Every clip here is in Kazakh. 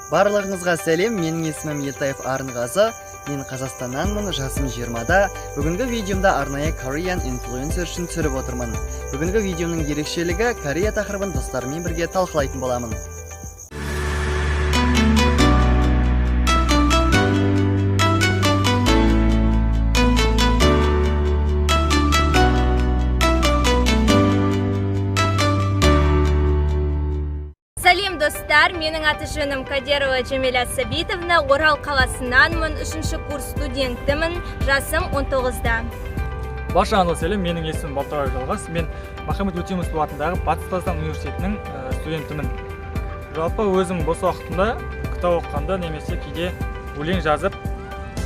Барлығыңызға сәлем, менің есімім Ертаев Арынғазы, мен Қазақстаннанмын, жасым 20-да. Бүгінгі видеомда арнайы Korean influencer үшін түсіріп отырмын. Бүгінгі видеоның ерекшелігі Корея тақырыбын достарыммен бірге талқылайтын боламын. Сәлем достар, менің аты жөнім Кадерова Джамиля Сабитовна, Орал қаласынанмын, 3-ші курс студентімін, жасым 19-да. Баршаңызға сәлем, менің есімім Балтабай Жалғас, мен Махамбет Өтемісов атындағы Батыс Қазақстан университетінің студентімін. Жалпы өзім бос уақытымда кітап оқығанда немесе кейде өлең жазып,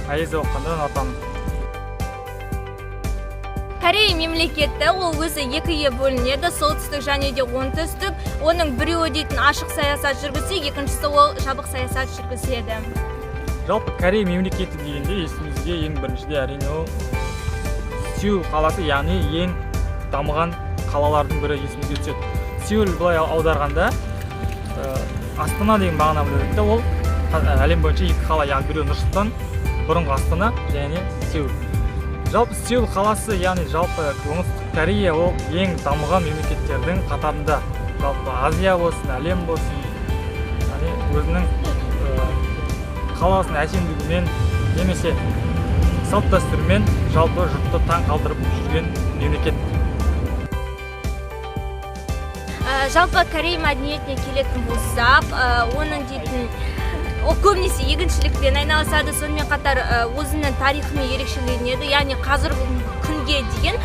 поэзия оқығанда ұнатамын. Корея мемлекеті ол өзі екіге бөлінеді, солтүстік және де оңтүстік. Оның біреуі дейтін ашық саясат жүргізсе, екіншісі ол жабық саясат жүргізеді. Жалпы Корея мемлекеті дегенде есімізге ең біріншіде әрине ол Сеул қаласы, яғни ең дамыған қалалардың бірі есімізге түседі. Сеул былай аударғанда Астана деген мағына білдіреді. Ол әлем бойынша екі қала, яғни біреуі Нұр-Сұлтан, бұрынғы Астана және Сеул. Жалпы Сеул қаласы, яғни жалпы оңтүстік Корея ол ең дамыған мемлекеттердің қатарында. Жалпы Азия болсын, әлем болсын, яғни өзінің қаласының әсемдігімен немесе салт дәстүрімен жалпы жұртты таң қалдырып жүрген мемлекет. Жалпы Корея мәдениетіне келетін болсақ, оның дейтін ол көбінесе егіншілікпен айналысады, сонымен қатар өзінің тарихымен ерекшеленеді. Яғни қазір күнге дейін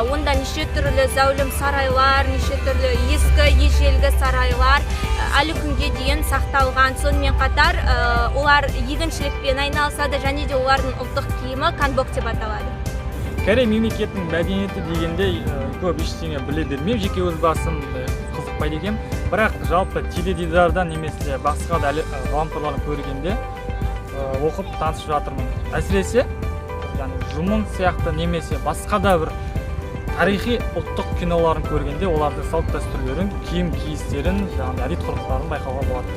онда неше түрлі зәулім сарайлар, неше түрлі ескі ежелгі сарайлар әлі күнге дейін сақталған. Сонымен қатар олар егіншілікпен айналысады және де олардың ұлттық киімі канбок деп аталады. Корея мемлекетінің мәдениеті дегенде көп ештеңе біле бермеймін, жеке өз басым қызықпайды екенмін. Бірақ жалпы теледидардан немесе басқа да ғаламторларын көргенде оқып танысып жатырмын. Әсіресе жұмын сияқты немесе басқа да бір тарихи ұлттық киноларын көргенде олардың салт дәстүрлерін, киім киістерін, әдет ғұрыптарын байқауға болады.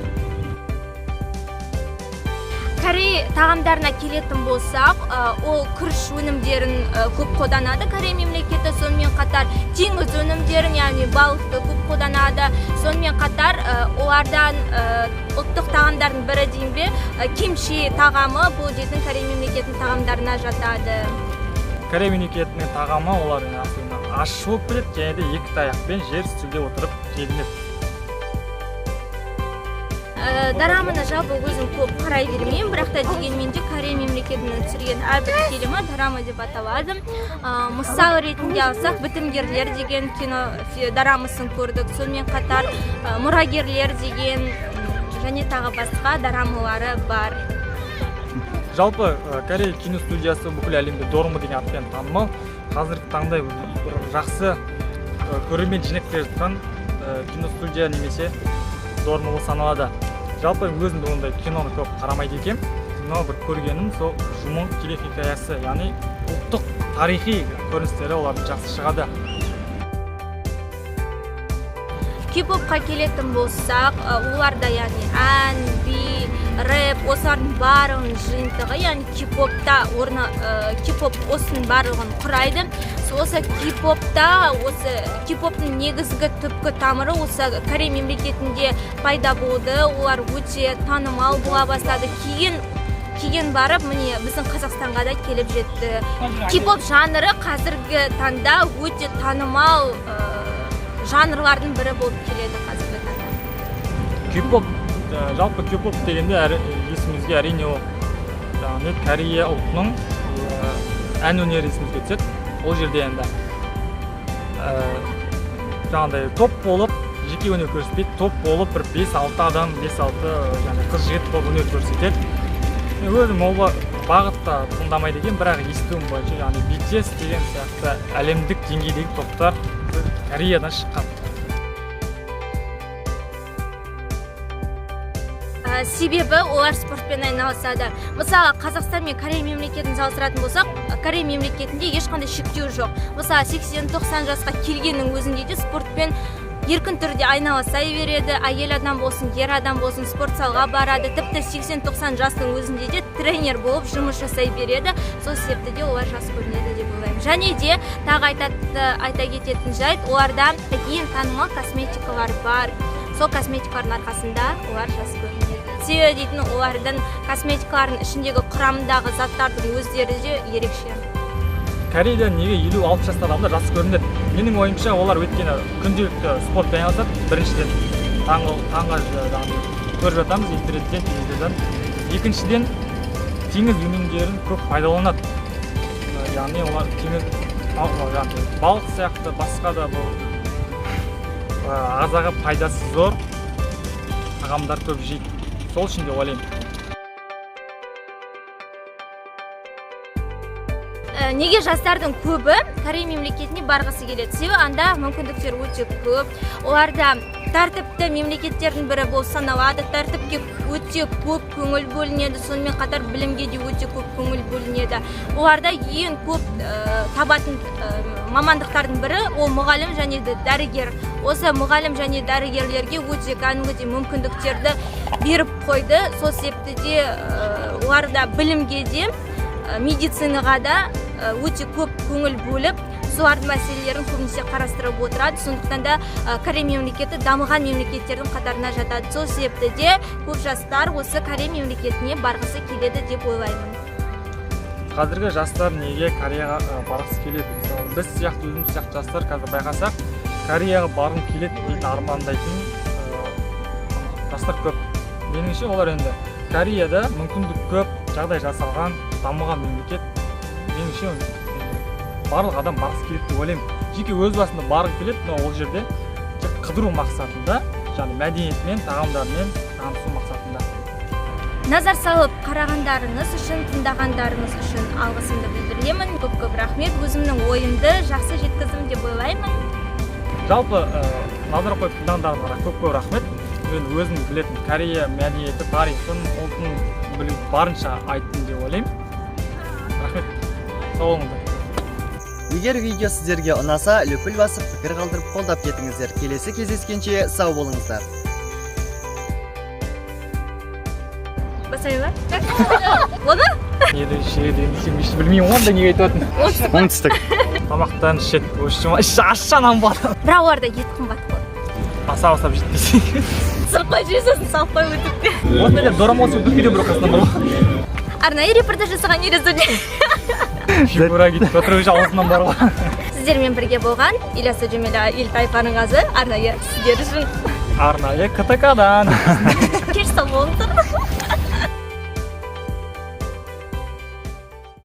Корея тағамдарына келетін болсақ, ол күріш өнімдерін көп қолданады Корея мемлекеті, сонымен қатар теңіз өнімдерін, яғни балықты көп қолданады. Сонымен қатар олардан ұлттық тағамдардың бірі дейін бе, кимчи тағамы бұл дейтін Корея мемлекетінің тағамдарына жатады. Корея мемлекетінің тағамы олардың аш болып келеді, және де екі таяқпен жер үстінде отырып жегіледі. Дораманы жалпы өзім көп қарай бермеймін, бірақ та дегенмен де Корея мемлекетінің түсірген әрбір фильмі дорама деп аталады. Мысал ретінде алсақ, Бітімгерлер деген кино дорамасын көрдік, сонымен қатар Мұрагерлер деген және тағы басқа дорамалары бар. Жалпы Корея киностудиясы бүкіл әлемде Дорама деген атпен танымал. Қазіргі таңда жақсы көрермен жинақтап жатқан киностудия немесе Дорама болып саналады. Жалпы өзімді ондай киноны көп қарамайды екем. Кино бір көргенім сол жұмын телехикаясы, яғни ұлттық тарихи көріністері олардың жақсы шығады. Кей-попқа келетін болсақ, оларда яғни ән, би, рэп, осылардың барлығының жиынтығы, яғни кей-поп осының барлығын құрайды. Осы кей-поптың негізгі түпкі тамыры осы Корея мемлекетінде пайда болды. Олар өте танымал бола бастады. Кейін барып, міне біздің Қазақстанға да келіп жетті. Кей-поп жанры қазіргі таңда өте танымал жанрлардың бірі болып келеді қазіргі таңда. Кей-поп, жалпы кей-поп дегенде есімізге әрине ол Корея ұлтының ән өнері есімізге түседі. Ол жерде енді жаңағыдай топ болып, жеке өнер көрсетпейді, топ болып бір 5-6 адам, 5-6 қыз-жігіт болып өнер көрсетеді. Өзім ол бағытта тыңдамайды екен, бірақ естуім бойынша, яғни BTS деген сияқты әлемдік деңгейдегі топтар Кореядан шыққан. Себебі олар спортпен айналысады. Мысалы, Қазақстан мен Корея мемлекетін салыстыратын болсақ, Корея мемлекетінде ешқандай шектеу жоқ. Мысалы, 80-90 жасқа келгеннің өзінде де спортпен еркін түрде айнала сай береді, әйел адам болсын, ер адам болсын, спорт залға барады, тіпті 80-90 жастың өзінде де тренер болып жұмыс жасай береді. Сол себепті де олар жас көрінеді деп ойлаймын. Және де тағы айта кететін жайт, оларда ең танымал косметикалар бар. Сол косметикалардың арқасында олар жас көрінеді. Себебі дейтін олардың косметикалардың ішіндегі құрамындағы заттардың өздері де ерекше. Кореяда неге 50-60 жасар адамдар жас көрінеді? Менің ойымша олар өйткені күнделікті спортпен айналысады. Біріншіден таңға көріп жатамыз интернеттен, телевизордан. Екіншіден теңіз өнімдерін көп пайдаланады. Яғни олар теңіз балық сияқты басқа да бұл ағзаға пайдасы зор тағамдар көп жейді. Сол үшін де ойлаймын. Неге жастардың көбі Корея мемлекетіне барғысы келеді? Себебі анда мүмкіндіктер өте көп. Оларда тәртіпті мемлекеттердің бірі болып саналады. Тәртіпке өте көп көңіл бөлінеді. Сонымен қатар білімге де өте көп көңіл бөлінеді. Оларда ең көп табатын мамандықтардың бірі ол мұғалім және дәрігер. Осы мұғалім және дәрігерлерге өте кәдімгідей мүмкіндіктерді беріп қойды. Сол себепті де оларда білімге де медицинаға да өте көп көңіл бөліп, солардың мәселелерін көбінесе қарастырып отырады. Сондықтан да Корея мемлекеті дамыған мемлекеттердің қатарына жатады. Сол себепті де көп жастар осы Корея мемлекетіне барғысы келеді деп ойлаймын. Қазіргі жастар неге Кореяға барғысы келеді? Біз сияқты, өзіміз сияқты жастар қазір байқасақ, Кореяға барғым келеді дейтін армандайтын жастар көп. Меніңше олар енді Кореяда мүмкіндік көп, жағдай жасалған, дамыған мемлекет. Меніңше барлық адам барғысы келеді деп ойлаймын. Жеке өз басында барғы келеді, но ол жерде қыдыру мақсатында, яғни мәдениетмен, тағамдармен танысу мақсатында. Назар салып қарағандарыңыз үшін, тыңдағандарыңыз үшін алғысымды білдіремін. Көп рахмет. Өзімнің ойымды жақсы жеткіздім деп ойлаймын. Жалпы назар қойып тыңдағандарыңызға көп рахмет. Мен өзім білетін Корея мәдениеті, тарихын, ұлтын біліп барынша айттым деп ойлаймын. Рахмет. Сау болыңыздар. Егер видео сіздерге ұнаса, лүпіл басып, пікір қалдырып қолдап кетіңіздер. Келесі кездескенше сау болыңыздар. Басай ма? Оны? Неде ішеді, сен білмеймін онда неге айтатын. Оңтүстік. Тамақтан ішеді, ашшанан бар. Бірақ оларда ет қымбат қой. Асап жетпейсің. Сырқой жесесін салып қой өтіпте. Онда деп дорамасы өтіп бір қасынан бар ғой. Арнайы репортаж жасаған ересуде. Фигура кетіп отырып аузынан бар ғой. Сіздермен бірге болған Ильяс Жүмела Елтай Парыңғазы арнайы сіздер үшін. Арнайы КТК-дан. Кеш сау болыңыздар.